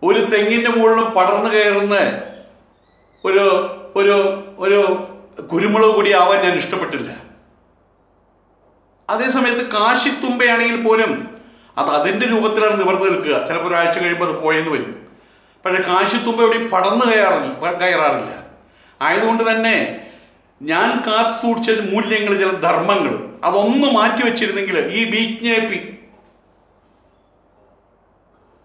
ഒരു തെങ്ങിൻ്റെ മുകളിലും പടർന്നു കയറുന്ന ഒരു ഒരു ഒരു കുരുമുളക് കൂടി ആവാൻ ഞാൻ ഇഷ്ടപ്പെട്ടില്ല. അതേസമയത്ത് കാശിത്തുമ്പയാണെങ്കിൽ പോലും അത് അതിൻ്റെ രൂപത്തിലാണ് നിവർന്നു നിൽക്കുക. ചിലപ്പോൾ ഒരാഴ്ച കഴിയുമ്പോൾ അത് പോയെന്ന് വരും. പക്ഷേ കാശിത്തുമ്പ എവിടെയും പടർന്നു കയറാറില്ല. ആയതുകൊണ്ട് തന്നെ ഞാൻ കാത്തു സൂക്ഷിച്ച മൂല്യങ്ങൾ, ചില ധർമ്മങ്ങൾ അതൊന്ന് മാറ്റി വെച്ചിരുന്നെങ്കിൽ ഈ BJP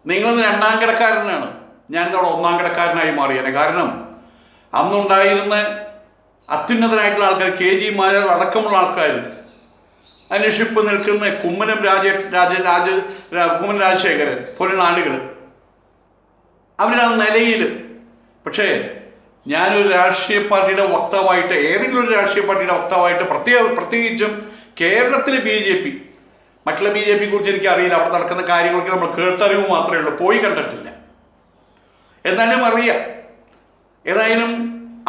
നിങ്ങൾ രണ്ടാം കിടക്കാരനാണ്, ഞാൻ അവിടെ ഒന്നാം കിടക്കാരനായി മാറിയാണ്. കാരണം അന്നുണ്ടായിരുന്ന അത്യുന്നതനായിട്ടുള്ള ആൾക്കാർ, KG മാരാർ അടക്കമുള്ള ആൾക്കാർ, അന്വേഷിപ്പ് നിൽക്കുന്ന കുമ്മനം രാജശേഖരൻ പോലുള്ള ആളുകൾ, അവരുടെ ആ നിലയിൽ. പക്ഷേ ഞാനൊരു രാഷ്ട്രീയ പാർട്ടിയുടെ വക്താവായിട്ട്, ഏതെങ്കിലും ഒരു രാഷ്ട്രീയ പാർട്ടിയുടെ വക്താവായിട്ട്, പ്രത്യേകിച്ചും കേരളത്തിലെ BJP, മറ്റുള്ള BJP കുറിച്ച് എനിക്കറിയില്ല. അവിടെ നടക്കുന്ന കാര്യങ്ങളൊക്കെ നമ്മൾ കേട്ടറിവ് മാത്രമേ ഉള്ളൂ, പോയി കണ്ടിട്ടില്ല. എന്നാലും അറിയാം. ഏതായാലും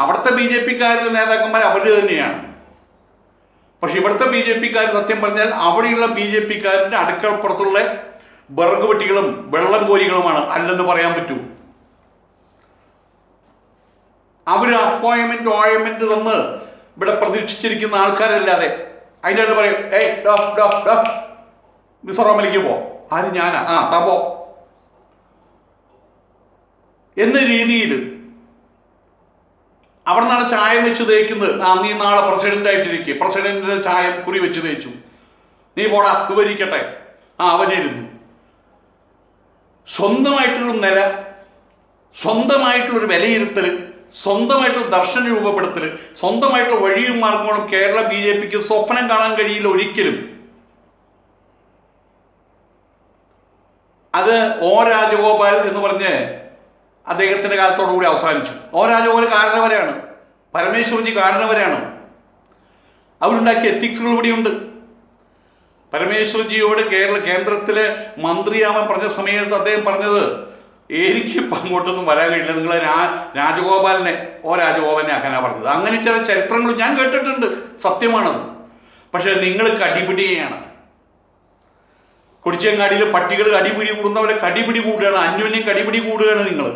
അവിടുത്തെ BJPക്കാരുടെ നേതാക്കന്മാർ അവർ തന്നെയാണ്. പക്ഷെ ഇവിടുത്തെ BJPക്കാർ സത്യം പറഞ്ഞാൽ അവിടെയുള്ള BJPക്കാരുടെ അടുക്കളപ്പുറത്തുള്ള വിറക് വെട്ടികളും വെള്ളം കോരികളുമാണ്, അല്ലെന്ന് പറയാൻ പറ്റൂ. അവർ അപ്പോയിൻമെന്റ് തന്ന് ഇവിടെ പ്രതീക്ഷിച്ചിരിക്കുന്ന ആൾക്കാരല്ലാതെ അതിൻ്റെ അടുത്ത് പറയും, മിസോറാമിലേക്ക് പോ. ആര്? ഞാനാ? താപോ എന്ന രീതിയിൽ അവിടെ നിന്നാണ് ചായം വെച്ച് തേക്കുന്നത്. നീ നാളെ പ്രസിഡന്റ് ആയിട്ടിരിക്കുക, പ്രസിഡന്റിന്റെ ചായം കുറി വെച്ച് തേച്ചു, നീ പോടാ വിവരിക്കട്ടെ. അവനിരുന്നു. സ്വന്തമായിട്ടൊരു നില, സ്വന്തമായിട്ടുള്ളൊരു വിലയിരുത്തൽ, സ്വന്തമായിട്ടൊരു ദർശന രൂപപ്പെടുത്തൽ, സ്വന്തമായിട്ടുള്ള വഴിയും മാർഗങ്ങളും കേരള BJPക്ക് സ്വപ്നം കാണാൻ കഴിയില്ല ഒരിക്കലും. അത് രാജഗോപാൽ എന്ന് പറഞ്ഞ് അദ്ദേഹത്തിന്റെ കാലത്തോടു കൂടി അവസാനിച്ചു. രാജഗോപാൽ കാരണവരാണ്, പരമേശ്വർജി കാരണവരാണ്. അവരുണ്ടാക്കിയ എത്തിക്സുകൾ ഇവിടെയുണ്ട്. പരമേശ്വർജിയോട് കേന്ദ്രത്തിലെ മന്ത്രിയാവാൻ പറഞ്ഞ സമയത്ത് അദ്ദേഹം പറഞ്ഞത്, എനിക്കിപ്പോൾ അങ്ങോട്ടൊന്നും വരാൻ കഴിയില്ല, നിങ്ങൾ രാജഗോപാലിനെ ആക്കാനാണ് പറഞ്ഞത്. അങ്ങനെ ചില ചരിത്രങ്ങൾ ഞാൻ കേട്ടിട്ടുണ്ട്, സത്യമാണത്. പക്ഷെ നിങ്ങൾ കടിപിടിയാണ്. കുടിച്ചങ്ങാടിയിൽ പട്ടികൾ കടിപിടി കൂടുന്നവരെ കടിപിടി കൂടുകയാണ്, അന്യോന്യം കടിപിടി കൂടുകയാണ്. നിങ്ങൾ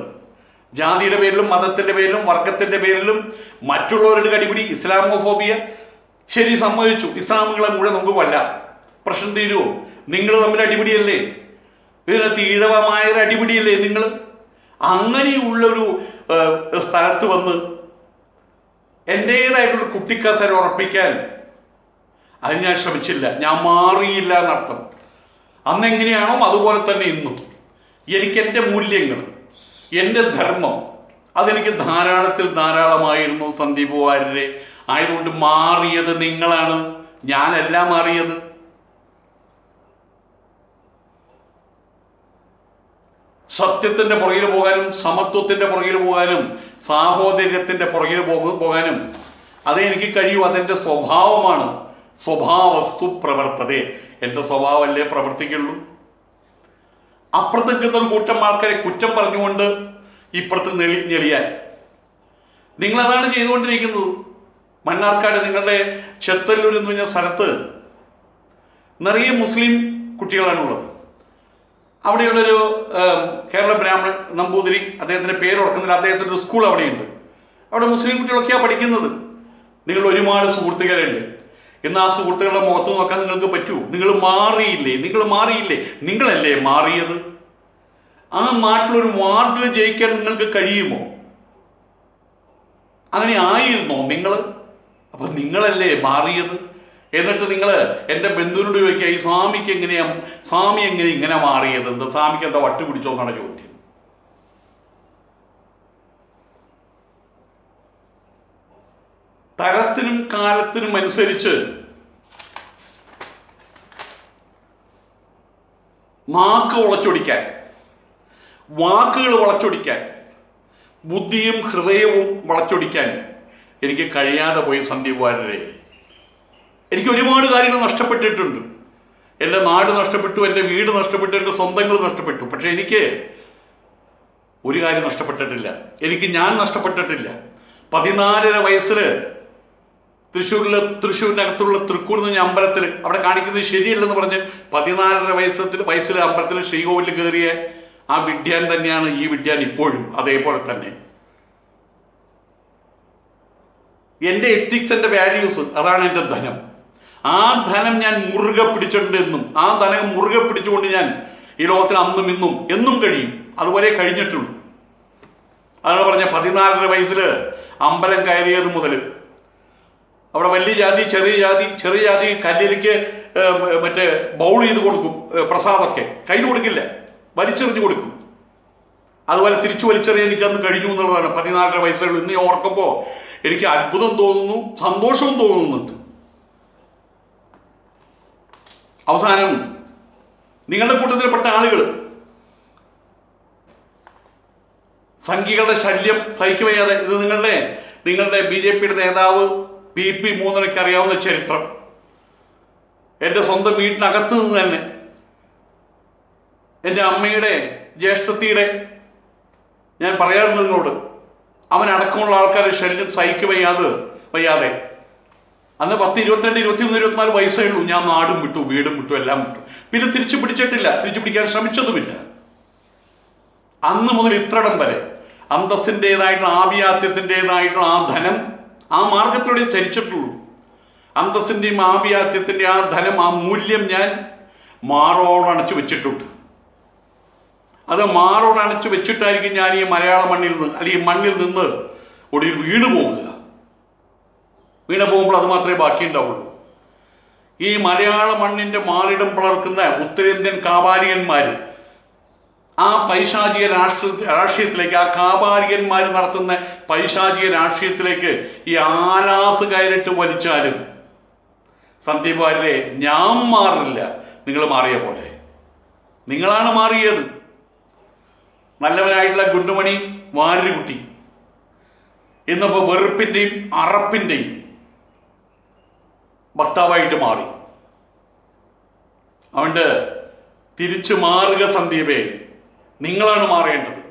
ജാതിയുടെ പേരിലും മതത്തിന്റെ പേരിലും വർഗത്തിന്റെ പേരിലും മറ്റുള്ളവരുടെ കടിപിടി, ഇസ്ലാമോഫോബിയ. ശരി, സമ്മതിച്ചു, ഇസ്ലാമുകളെ മുഴുവൻ നമുക്ക് കൊല്ലാം, പ്രശ്നം തീരുമോ? നിങ്ങൾ തമ്മിൽ അടിപിടിയല്ലേ? ഇതിന് തീഴവമായൊരു അടിപിടിയല്ലേ നിങ്ങൾ? അങ്ങനെയുള്ളൊരു സ്ഥലത്ത് വന്ന് എൻ്റേതായിട്ടുള്ള കുട്ടിക്കസര ഉറപ്പിക്കാൻ അത് ഞാൻ ശ്രമിച്ചില്ല. ഞാൻ മാറിയില്ല എന്നർത്ഥം. അന്നെങ്ങനെയാണോ അതുപോലെ തന്നെ ഇന്നും എനിക്ക് എൻ്റെ മൂല്യങ്ങൾ, എൻ്റെ ധർമ്മം അതെനിക്ക് ധാരാളമായിരുന്നു സന്ദീപ് വാര്യരെ. ആയതുകൊണ്ട് മാറിയത് നിങ്ങളാണ്, ഞാനല്ല മാറിയത്. സത്യത്തിൻ്റെ പുറകിൽ പോകാനും സമത്വത്തിൻ്റെ പുറകിൽ പോകാനും സാഹോദര്യത്തിൻ്റെ പുറകിൽ പോകാനും അതേ എനിക്ക് കഴിയൂ. അതെൻ്റെ സ്വഭാവമാണ്. സ്വഭാവസ്തു പ്രവർത്തതേ, എൻ്റെ സ്വഭാവമല്ലേ പ്രവർത്തിക്കുള്ളൂ. അപ്പുറത്ത് നിൽക്കുന്ന ഒരു കൂട്ടം ആൾക്കാരെ കുറ്റം പറഞ്ഞുകൊണ്ട് ഇപ്പുറത്ത് ഞെളിയാൻ നിങ്ങളതാണ് ചെയ്തുകൊണ്ടിരിക്കുന്നത്. മണ്ണാർക്കാട് നിങ്ങളുടെ ചെത്തല്ലൂർ എന്ന് പറഞ്ഞ സ്ഥലത്ത് നിറയെ മുസ്ലിം കുട്ടികളാണുള്ളത്. അവിടെയുള്ളൊരു കേരള ബ്രാഹ്മണൻ നമ്പൂതിരി, അദ്ദേഹത്തിൻ്റെ പേര് ഓർക്കുന്നില്ല, അദ്ദേഹത്തിൻ്റെ ഒരു സ്കൂൾ അവിടെയുണ്ട്. അവിടെ മുസ്ലിം കുട്ടികളൊക്കെയാണ് പഠിക്കുന്നത്. നിങ്ങൾ ഒരുപാട് സുഹൃത്തുക്കളുണ്ട്. എന്നാൽ ആ സുഹൃത്തുക്കളുടെ മുഖത്ത് നോക്കാൻ നിങ്ങൾക്ക് പറ്റൂ? നിങ്ങൾ മാറിയില്ലേ? നിങ്ങളല്ലേ മാറിയത്? ആ നാട്ടിലൊരു വാർഡിൽ ജയിക്കാൻ നിങ്ങൾക്ക് കഴിയുമോ? അങ്ങനെ ആയിരുന്നോ നിങ്ങൾ? അപ്പൊ നിങ്ങളല്ലേ മാറിയത്? എന്നിട്ട് നിങ്ങൾ എൻ്റെ ബന്ധുവിനോട് ചോദിക്കുക, ഈ സ്വാമി എങ്ങനെ ഇങ്ങനെ മാറിയത്? എന്താ സ്വാമിക്ക് എന്താ വട്ട് പിടിച്ചോ എന്നാണ് ചോദ്യം. തരത്തിനും കാലത്തിനും അനുസരിച്ച് വാക്കുകൾ വളച്ചൊടിക്കാൻ, ബുദ്ധിയും ഹൃദയവും വളച്ചൊടിക്കാൻ എനിക്ക് കഴിയാതെ പോയി സന്ദീപ് വാര്യരെ. എനിക്ക് ഒരുപാട് കാര്യങ്ങൾ നഷ്ടപ്പെട്ടിട്ടുണ്ട്. എൻ്റെ നാട് നഷ്ടപ്പെട്ടു, എൻ്റെ വീട് നഷ്ടപ്പെട്ടു, എൻ്റെ സ്വന്തങ്ങൾ നഷ്ടപ്പെട്ടു. പക്ഷെ എനിക്ക് ഒരു കാര്യം നഷ്ടപ്പെട്ടിട്ടില്ല. ഞാൻ നഷ്ടപ്പെട്ടിട്ടില്ല. 14.5 വയസ്സിൽ തൃശ്ശൂരിനകത്തുള്ള തൃക്കൂർ എന്ന് പറഞ്ഞ അമ്പലത്തിൽ അവിടെ കാണിക്കുന്നത് ശരിയല്ലെന്ന് പറഞ്ഞ് 14.5 വയസ്സിൽ അമ്പലത്തിൽ ശ്രീകോവിലിൽ കയറിയ ആ വിദ്യാൻ തന്നെയാണ് ഈ വിദ്യാൻ ഇപ്പോഴും. അതേപോലെ തന്നെ എൻ്റെ എത്തിക്സ്, എൻ്റെ വാല്യൂസ്, അതാണ് എൻ്റെ ധനം. ആ ധനം ഞാൻ മുറുകെ പിടിച്ചിട്ടുണ്ട് എന്നും ആ ധനം മുറുകെ പിടിച്ചുകൊണ്ട് ഞാൻ ഈ ലോകത്തിൽ അന്നും ഇന്നും എന്നും കഴിയും. അതുപോലെ കഴിഞ്ഞിട്ടുള്ളൂ. അതാണ് പറഞ്ഞ 14 വയസ്സിൽ അമ്പലം കയറിയത് മുതൽ അവിടെ വലിയ ജാതി ചെറിയ ജാതി കല്ലിലേക്ക് മറ്റേ ബൗൾ ചെയ്ത് കൊടുക്കും, പ്രസാദമൊക്കെ കയ്യിൽ കൊടുക്കില്ല, വലിച്ചെറിഞ്ഞ് കൊടുക്കും. അതുപോലെ തിരിച്ചു വലിച്ചെറിയാൻ എനിക്ക് അന്ന് കഴിഞ്ഞു എന്നുള്ളതാണ്. 14 വയസ്സുകൾ ഇന്ന് ഓർക്കുമ്പോൾ എനിക്ക് അത്ഭുതം തോന്നുന്നു, സന്തോഷവും തോന്നുന്നുണ്ട്. അവസാനം നിങ്ങളുടെ കൂട്ടത്തിൽപ്പെട്ട ആളുകൾ സംഘികളുടെ ശല്യം സഹിക്കുവയ്യാതെ, ഇത് നിങ്ങളുടെ BJPയുടെ നേതാവ് PP മൂന്നരയ്ക്ക് അറിയാവുന്ന ചരിത്രം, എൻ്റെ സ്വന്തം വീട്ടിനകത്ത് നിന്ന് തന്നെ എൻ്റെ അമ്മയുടെ ജ്യേഷ്ഠത്തിയുടെ, ഞാൻ പറയാറുണ്ട് നിങ്ങളോട്, അവനടക്കമുള്ള ആൾക്കാരുടെ ശല്യം വയ്യാതെ അന്ന് 10, 22, 23, 24 വയസ്സേ ഉള്ളൂ. ഞാൻ നാടും വിട്ടു, വീടും വിട്ടു, എല്ലാം വിട്ടു. പിന്നെ തിരിച്ചു പിടിക്കാൻ ശ്രമിച്ചതുമില്ല. അന്ന് മുതൽ ഇത്രടം വരെ അന്തസ്സിൻ്റെതായിട്ടുള്ള ആഭിയാത്യത്തിൻ്റെതായിട്ടുള്ള ആ ധനം ആ മാർഗത്തിലൂടെ ധരിച്ചിട്ടുള്ളൂ. അന്തസ്സിൻ്റെയും ആഭിയാത്യത്തിൻ്റെ ആ ധനം, ആ മൂല്യം ഞാൻ മാറോടണച്ചു വെച്ചിട്ടുണ്ട്. അത് മാറോടണച്ചു വെച്ചിട്ടായിരിക്കും ഞാൻ ഈ മലയാള മണ്ണിൽ നിന്ന് അല്ലെങ്കിൽ മണ്ണിൽ നിന്ന് ഒടുവിൽ വീണു പോകുമ്പോൾ അത് മാത്രമേ ബാക്കിയുണ്ടാവുള്ളൂ. ഈ മലയാള മണ്ണിൻ്റെ മാറിടം പിളർക്കുന്ന ഉത്തരേന്ത്യൻ കാപാലികന്മാർ ആ പൈശാചിക രാഷ്ട്രീയത്തിലേക്ക്, ആ കാപാലികന്മാർ നടത്തുന്ന പൈശാചിക രാഷ്ട്രീയത്തിലേക്ക് ഈ ആലാസ് കയറിട്ട് വലിച്ചാലും സന്ദീപ് വാര്യരെ ഞാൻ മാറില്ല. നിങ്ങൾ മാറിയ പോലെ നിങ്ങളാണ് മാറിയത്. നല്ലവനായിട്ടുള്ള ഗുണ്ടുമണി വാര്യരുകുട്ടി ഇന്നിപ്പോൾ വെറുപ്പിൻ്റെയും അറപ്പിൻ്റെയും ഭർത്താവായിട്ട് മാറി. അതുകൊണ്ട് തിരിച്ചു മാറുക സന്ദീപേ, നിങ്ങളാണ് മാറേണ്ടത്.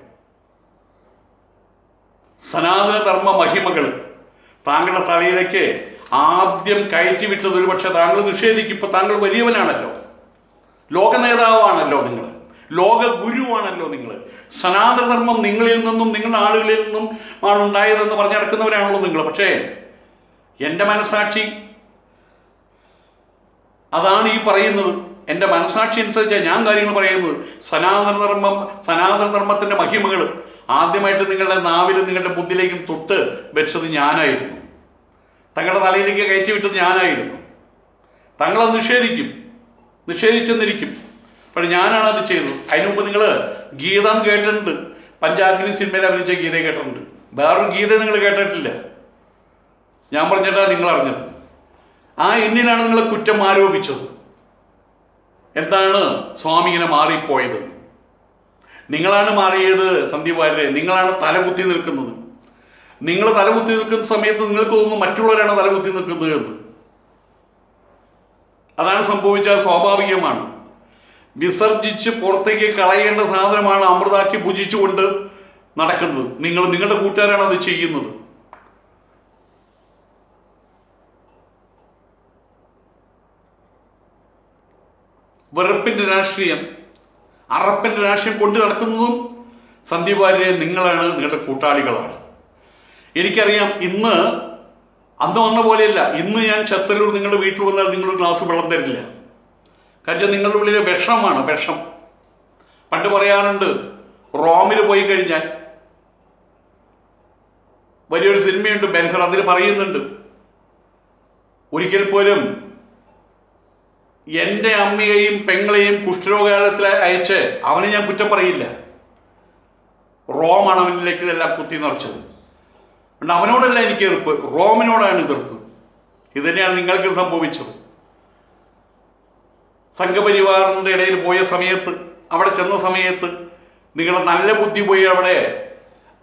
സനാതന ധർമ്മ മഹിമകൾ താങ്കളുടെ തലയിലേക്ക് ആദ്യം കയറ്റിവിട്ടത് ഒരു പക്ഷെ താങ്കൾ നിഷേധിക്കും. ഇപ്പൊ താങ്കൾ വലിയവനാണല്ലോ, ലോക നേതാവാണല്ലോ, നിങ്ങൾ ലോക ഗുരുവാണല്ലോ. നിങ്ങൾ സനാതന ധർമ്മം നിങ്ങളിൽ നിന്നും നിങ്ങളുടെ ആളുകളിൽ നിന്നും ആണ് ഉണ്ടായതെന്ന് പറഞ്ഞു നടക്കുന്നവരാണല്ലോ നിങ്ങൾ. പക്ഷേ എൻ്റെ മനസാക്ഷി അതാണ് ഈ പറയുന്നത്. എൻ്റെ മനസാക്ഷി അനുസരിച്ചാണ് ഞാൻ കാര്യങ്ങൾ പറയുന്നത്. സനാതന ധർമ്മത്തിൻ്റെ മഹിമകൾ ആദ്യമായിട്ട് നിങ്ങളുടെ നാവിലും നിങ്ങളുടെ ബുദ്ധിയിലേക്കും തൊട്ട് വെച്ചത് ഞാനായിരുന്നു. തങ്ങളുടെ തലയിലേക്ക് കയറ്റിവിട്ടത് ഞാനായിരുന്നു. താങ്കളത് നിഷേധിച്ചെന്നിരിക്കും. പക്ഷെ ഞാനാണ് അത് ചെയ്തത്. അതിനു മുമ്പ് നിങ്ങൾ ഗീത എന്ന് കേട്ടിട്ടുണ്ട്. പഞ്ചാഗ്നി സിനിമയിൽ അഭിനയിച്ച ഗീത കേട്ടിട്ടുണ്ട്. വേറൊരു ഗീത നിങ്ങൾ കേട്ടിട്ടില്ല. ഞാൻ പറഞ്ഞിട്ടാണ് നിങ്ങൾ അറിഞ്ഞത്. ആ എന്നിലാണ് നിങ്ങൾ കുറ്റം ആരോപിച്ചത്. എന്താണ് സ്വാമി ഇങ്ങനെ മാറിപ്പോയത്? നിങ്ങളാണ് മാറിയത് സന്ദീപ് വാര്യരെ. നിങ്ങളാണ് തലകുത്തി നിൽക്കുന്നത്. നിങ്ങൾ തലകുത്തി നിൽക്കുന്ന സമയത്ത് നിങ്ങൾക്ക് തോന്നുന്നു മറ്റുള്ളവരാണ് തലകുത്തി നിൽക്കുന്നത് എന്ന്. അതാണ് സംഭവിച്ചത്. സ്വാഭാവികമാണ്. വിസർജിച്ച് പുറത്തേക്ക് കളയേണ്ട സാധനമാണ് അമൃതാക്കി ഭുജിച്ചുകൊണ്ട് നടക്കുന്നത്. നിങ്ങളുടെ കൂട്ടുകാരാണ് അത് ചെയ്യുന്നത്. വെറുപ്പിൻ്റെ രാഷ്ട്രീയം, അറപ്പിൻ്റെ രാഷ്ട്രീയം കൊണ്ട് നടക്കുന്നതും സന്ദീപ് വാര്യരെ നിങ്ങളാണ്, നിങ്ങളുടെ കൂട്ടാളികളാണ്. എനിക്കറിയാം, അന്ന് വന്ന പോലെയല്ല. ഇന്ന് ഞാൻ ചത്തല്ലൂർ നിങ്ങളുടെ വീട്ടിൽ വന്നാൽ നിങ്ങളൊരു ഗ്ലാസ് വെള്ളം തരില്ല. കാരണം നിങ്ങളുടെ ഉള്ളിലെ വിഷമാണ്, വിഷം. പണ്ട് പറയാറുണ്ട്, റോമിൽ പോയി കഴിഞ്ഞാൽ, വലിയൊരു സിനിമയുണ്ട് ബെൻഹർ, അതിൽ പറയുന്നുണ്ട്, ഒരിക്കൽ പോലും എൻ്റെ അമ്മയെയും പെങ്ങളെയും കുഷ്ഠരോഗാലയത്തിൽ അയച്ച് അവനെ ഞാൻ കുറ്റം പറയില്ല. റോമാണ് അവനിലേക്ക് ഇതെല്ലാം കുത്തി നിറച്ചത്. അതുകൊണ്ട് അവനോടല്ല എനിക്ക് എതിർപ്പ്, റോമിനോടാണ് എതിർപ്പ്. ഇത് തന്നെയാണ് നിങ്ങൾക്ക് സംഭവിച്ചത്. സംഘപരിവാറിൻ്റെ ഇടയിൽ പോയ സമയത്ത്, അവിടെ ചെന്ന സമയത്ത് നിങ്ങളുടെ നല്ല ബുദ്ധി പോയി അവിടെ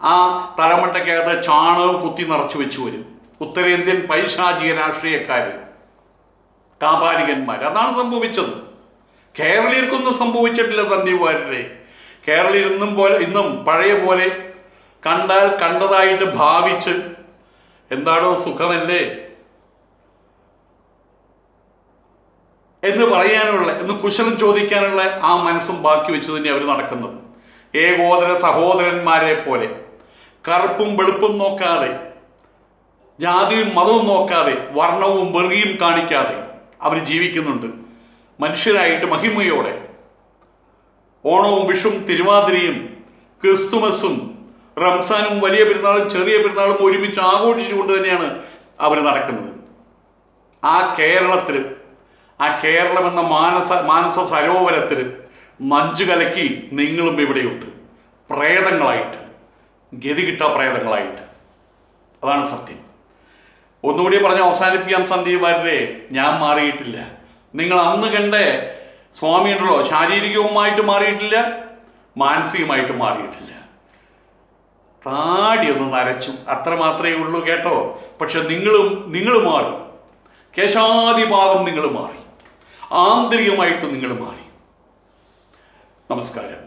ആ തലമുട്ടയ്ക്കകത്ത് ചാണകം കുത്തി നിറച്ചു വെച്ചു വരും. ഉത്തരേന്ത്യൻ പൈശാചിക രാഷ്ട്രീയക്കാർ, കാപാലികന്മാർ. അതാണ് സംഭവിച്ചത്. കേരളീയർക്കൊന്നും സംഭവിച്ചിട്ടില്ല സന്ദീപ് വാര്യരെ. കേരളീയർ ഇന്നും പഴയ പോലെ കണ്ടാൽ കണ്ടതായിട്ട് ഭാവിച്ച് എന്താണോ സുഖമല്ലേ എന്ന് പറയാനുള്ള, എന്ന് കുശലം ചോദിക്കാനുള്ള ആ മനസ്സും ബാക്കി വെച്ച് തന്നെ അവർ നടക്കുന്നത്. ഏകോദര സഹോദരന്മാരെ പോലെ കറുപ്പും വെളുപ്പും നോക്കാതെ, ജാതിയും മതവും നോക്കാതെ, വർണ്ണവും വെറിയും കാണിക്കാതെ അവർ ജീവിക്കുന്നുണ്ട് മനുഷ്യരായിട്ട് മഹിമയോടെ. ഓണവും വിഷും തിരുവാതിരയും ക്രിസ്തുമസും റംസാനും വലിയ പെരുന്നാളും ചെറിയ പെരുന്നാളും ഒരുമിച്ച് ആഘോഷിച്ചുകൊണ്ട് തന്നെയാണ് അവർ നടക്കുന്നത്. ആ കേരളത്തിൽ, ആ കേരളം എന്ന മാനസ സരോവരത്തിൽ മഞ്ജു കലക്കി നിങ്ങളും ഇവിടെയുണ്ട്, പ്രേതങ്ങളായിട്ട്, ഗതികിട്ട പ്രേതങ്ങളായിട്ട്. അതാണ് സത്യം. ഒന്നുകൂടി പറഞ്ഞ് അവസാനിപ്പിക്കാം സന്ദീപ് വാര്യരെ, ഞാൻ മാറിയിട്ടില്ല. നിങ്ങൾ അന്ന് കണ്ട സ്വാമി ഉണ്ടല്ലോ, ശാരീരികവുമായിട്ട് മാറിയിട്ടില്ല, മാനസികമായിട്ട് മാറിയിട്ടില്ല. താടി ഒന്ന് നരച്ചു, അത്ര മാത്രമേ ഉള്ളൂ കേട്ടോ. പക്ഷെ നിങ്ങൾ മാറി, കേശാദിപാദം നിങ്ങൾ മാറി, ആന്തരികമായിട്ട് നിങ്ങൾ മാറി. നമസ്കാരം.